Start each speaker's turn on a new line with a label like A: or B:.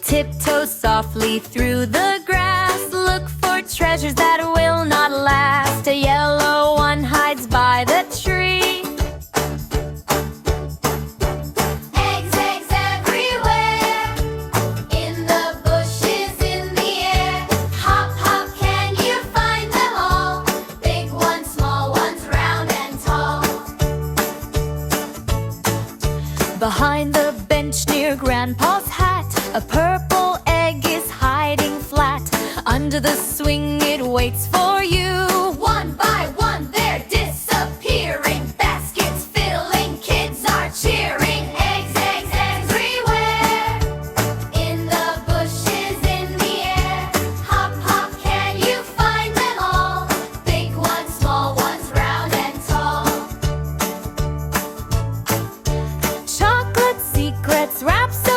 A: Tiptoe softly through the grass. Look for treasures that will not last. A yellow one hides by the tree.
B: Eggs, eggs everywhere. In the bushes, in the air. Hop, hop, can you find them all? Big ones, small ones, round and tall.
A: Behind the bench near Grandpa's hat, a purple egg is hiding flat. Under the swing it waits for you.
B: One by one they're disappearing. Baskets filling, kids are cheering. Eggs, eggs everywhere. In the bushes, in the air. Hop, hop, can you find them all? Big ones, small ones, round and tall.
A: Chocolate secrets wrapped so